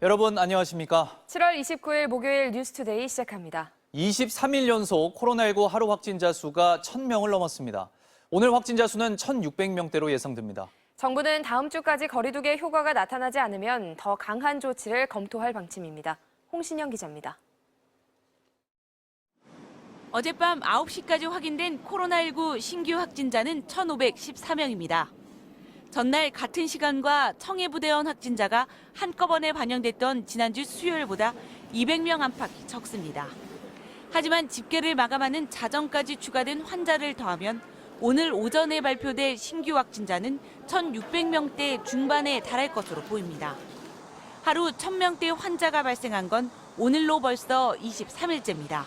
여러분 안녕하십니까? 7월 29일 목요일 뉴스투데이 시작합니다. 23일 연속 코로나19 하루 확진자 수가 1,000명을 넘었습니다. 오늘 확진자 수는 1,600명대로 예상됩니다. 정부는 다음 주까지 거리두기의 효과가 나타나지 않으면 더 강한 조치를 검토할 방침입니다. 홍신영 기자입니다. 어젯밤 9시까지 확인된 코로나19 신규 확진자는 1,514명입니다. 전날 같은 시간과 청해부대원 확진자가 한꺼번에 반영됐던 지난주 수요일보다 200명 안팎 적습니다. 하지만 집계를 마감하는 자정까지 추가된 환자를 더하면 오늘 오전에 발표될 신규 확진자는 1,600명대 중반에 달할 것으로 보입니다. 하루 1,000명대 환자가 발생한 건 오늘로 벌써 23일째입니다.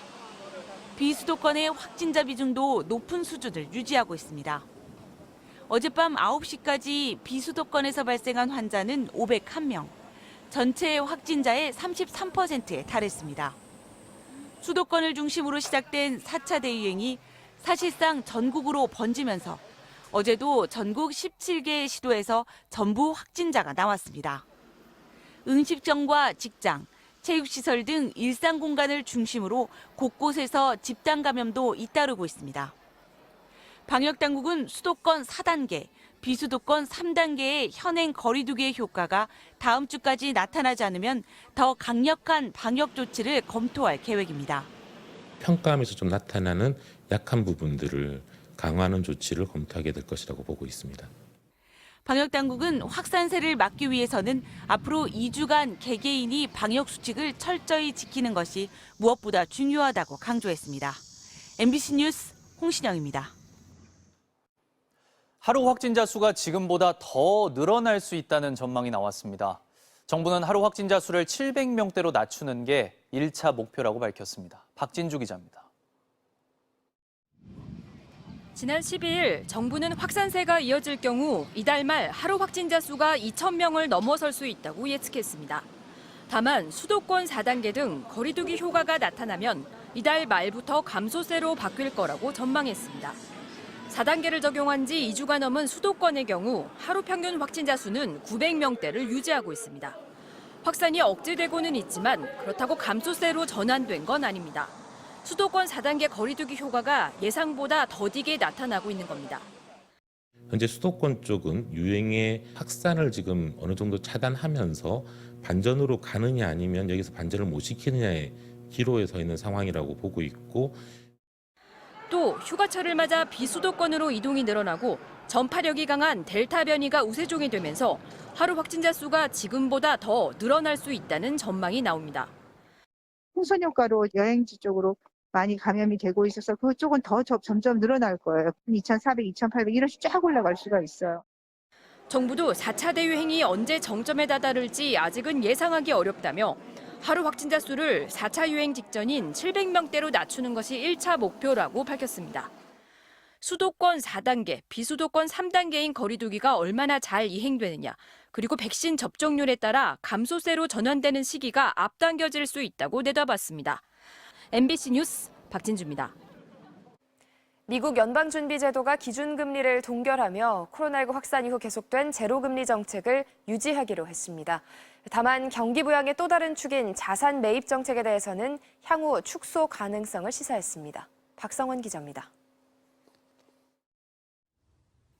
비수도권의 확진자 비중도 높은 수준을 유지하고 있습니다. 어젯밤 9시까지 비수도권에서 발생한 환자는 501명, 전체 확진자의 33%에 달했습니다. 수도권을 중심으로 시작된 4차 대유행이 사실상 전국으로 번지면서 어제도 전국 17개의 시도에서 전부 확진자가 나왔습니다. 음식점과 직장, 체육시설 등 일상 공간을 중심으로 곳곳에서 집단 감염도 잇따르고 있습니다. 방역당국은 수도권 4단계, 비수도권 3단계의 현행 거리두기의 효과가 다음 주까지 나타나지 않으면 더 강력한 방역 조치를 검토할 계획입니다. 평가하면서 좀 나타나는 약한 부분들을 강화하는 조치를 검토하게 될 것이라고 보고 있습니다. 방역당국은 확산세를 막기 위해서는 앞으로 2주간 개개인이 방역 수칙을 철저히 지키는 것이 무엇보다 중요하다고 강조했습니다. MBC 뉴스 홍신영입니다. 하루 확진자 수가 지금보다 더 늘어날 수 있다는 전망이 나왔습니다. 정부는 하루 확진자 수를 700명대로 낮추는 게 1차 목표라고 밝혔습니다. 박진주 기자입니다. 지난 12일 정부는 확산세가 이어질 경우 이달 말 하루 확진자 수가 2,000명을 넘어설 수 있다고 예측했습니다. 다만 수도권 4단계 등 거리두기 효과가 나타나면 이달 말부터 감소세로 바뀔 거라고 전망했습니다. 4단계를 적용한 지 2주가 넘은 수도권의 경우 하루 평균 확진자 수는 900명대를 유지하고 있습니다. 확산이 억제되고는 있지만 그렇다고 감소세로 전환된 건 아닙니다. 수도권 4단계 거리두기 효과가 예상보다 더디게 나타나고 있는 겁니다. 현재 수도권 쪽은 유행의 확산을 지금 어느 정도 차단하면서 반전으로 가느냐 아니면 여기서 반전을 못 시키느냐의 기로에 서 있는 상황이라고 보고 있고, 또 휴가철을 맞아 비수도권으로 이동이 늘어나고 전파력이 강한 델타 변이가 우세종이 되면서 하루 확진자 수가 지금보다 더 늘어날 수 있다는 전망이 나옵니다. 풍선 효과로 여행지 쪽으로 많이 감염이 되고 있어서 그쪽은 더 점점 늘어날 거예요. 2,400, 2,800 이렇게 쫙 올라갈 수가 있어요. 정부도 4차 대유행이 언제 정점에 다다를지 아직은 예상하기 어렵다며 하루 확진자 수를 4차 유행 직전인 700명대로 낮추는 것이 1차 목표라고 밝혔습니다. 수도권 4단계, 비수도권 3단계인 거리두기가 얼마나 잘 이행되느냐, 그리고 백신 접종률에 따라 감소세로 전환되는 시기가 앞당겨질 수 있다고 내다봤습니다. MBC 뉴스 박진주입니다. 미국 연방준비제도가 기준금리를 동결하며 코로나19 확산 이후 계속된 제로금리 정책을 유지하기로 했습니다. 다만 경기 부양의 또 다른 축인 자산 매입 정책에 대해서는 향후 축소 가능성을 시사했습니다. 박성원 기자입니다.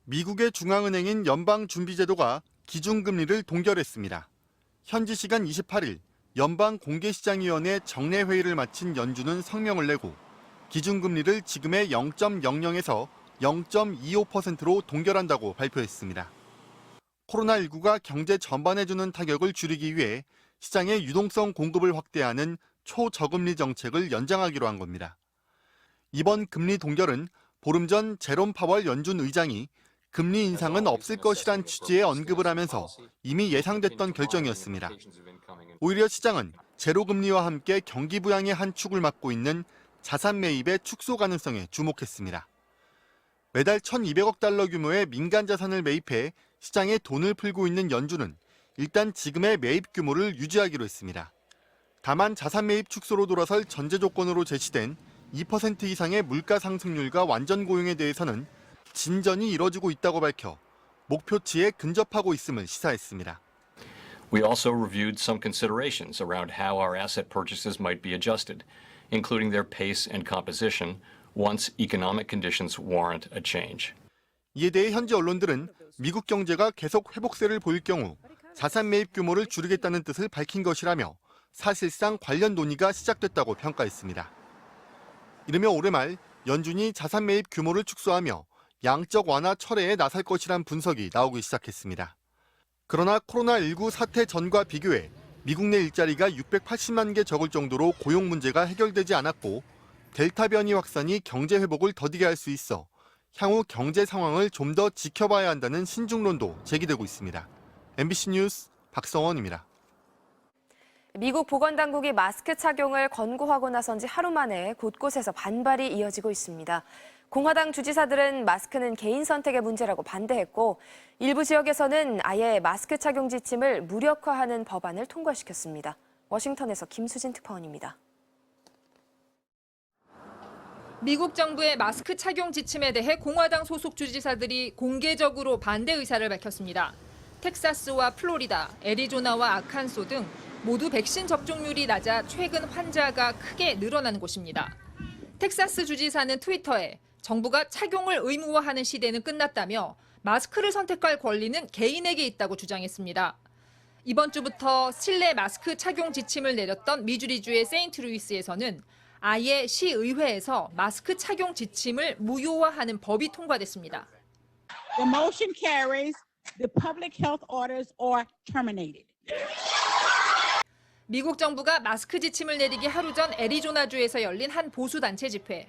미국의 중앙은행인 연방준비제도가 기준금리를 동결했습니다. 현지 시간 28일 연방공개시장위원회 정례회의를 마친 연준은 성명을 내고 기준금리를 지금의 0.00에서 0.25%로 동결한다고 발표했습니다. 코로나19가 경제 전반에 주는 타격을 줄이기 위해 시장의 유동성 공급을 확대하는 초저금리 정책을 연장하기로 한 겁니다. 이번 금리 동결은 보름 전 제롬 파월 연준 의장이 금리 인상은 없을 것이란 취지의 언급을 하면서 이미 예상됐던 결정이었습니다. 오히려 시장은 제로금리와 함께 경기 부양의 한 축을 맡고 있는 자산 매입의 축소 가능성에 주목했습니다. 매달 1,200억 달러 규모의 민간 자산을 매입해 시장에 돈을 풀고 있는 연준은 일단 지금의 매입 규모를 유지하기로 했습니다. 다만 자산 매입 축소로 돌아설 전제 조건으로 제시된 2% 이상의 물가 상승률과 완전 고용에 대해서는 진전이 이뤄지고 있다고 밝혀 목표치에 근접하고 있음을 시사했습니다. We also reviewed some considerations around how our asset purchases might be adjusted, including their pace and composition, once economic conditions warrant a change. 이에 대해 현지 언론들은 미국 경제가 계속 회복세를 보일 경우 자산 매입 규모를 줄이겠다는 뜻을 밝힌 것이라며 사실상 관련 논의가 시작됐다고 평가했습니다. 이르며 올해 말 연준이 자산 매입 규모를 축소하며 양적 완화 철회에 나설 것이란 분석이 나오기 시작했습니다. 그러나 코로나19 사태 전과 비교해 미국 내 일자리가 680만 개 적을 정도로 고용 문제가 해결되지 않았고 델타 변이 확산이 경제 회복을 더디게 할 수 있어 향후 경제 상황을 좀 더 지켜봐야 한다는 신중론도 제기되고 있습니다. MBC 뉴스 박성원입니다. 미국 보건당국이 마스크 착용을 권고하고 나선 지 하루 만에 곳곳에서 반발이 이어지고 있습니다. 공화당 주지사들은 마스크는 개인 선택의 문제라고 반대했고 일부 지역에서는 아예 마스크 착용 지침을 무력화하는 법안을 통과시켰습니다. 워싱턴에서 김수진 특파원입니다. 미국 정부의 마스크 착용 지침에 대해 공화당 소속 주지사들이 공개적으로 반대 의사를 밝혔습니다. 텍사스와 플로리다, 애리조나와 아칸소 등 모두 백신 접종률이 낮아 최근 환자가 크게 늘어나는 곳입니다. 텍사스 주지사는 트위터에 정부가 착용을 의무화하는 시대는 끝났다며 마스크를 선택할 권리는 개인에게 있다고 주장했습니다. 이번 주부터 실내 마스크 착용 지침을 내렸던 미주리주의 세인트루이스에서는 아예 시의회에서 마스크 착용 지침을 무효화하는 법이 통과됐습니다. The motion carries. The public health orders are terminated. 미국 정부가 마스크 지침을 내리기 하루 전 애리조나주에서 열린 한 보수단체 집회.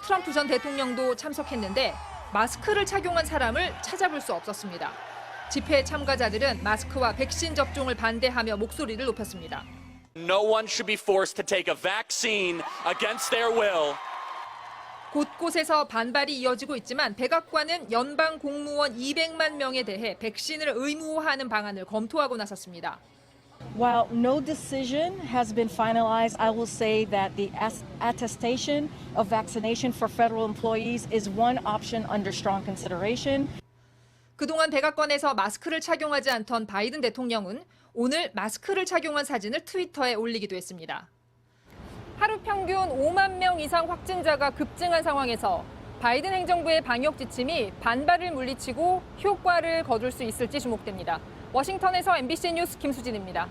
트럼프 전 대통령도 참석했는데 마스크를 착용한 사람을 찾아볼 수 없었습니다. 집회 참가자들은 마스크와 백신 접종을 반대하며 목소리를 높였습니다. No one should be forced to take a vaccine against their will. 곳곳에서 반발이 이어지고 있지만 백악관은 연방 공무원 200만 명에 대해 백신을 의무화하는 방안을 검토하고 나섰습니다. While no decision has been finalized, I will say that the attestation of vaccination for federal employees is one option under strong consideration. 그동안 백악관에서 마스크를 착용하지 않던 바이든 대통령은 오늘 마스크를 착용한 사진을 트위터에 올리기도 했습니다. 하루 평균 5만 명 이상 확진자가 급증한 상황에서 바이든 행정부의 방역 지침이 반발을 물리치고 효과를 거둘 수 있을지 주목됩니다. 워싱턴에서 MBC 뉴스 김수진입니다.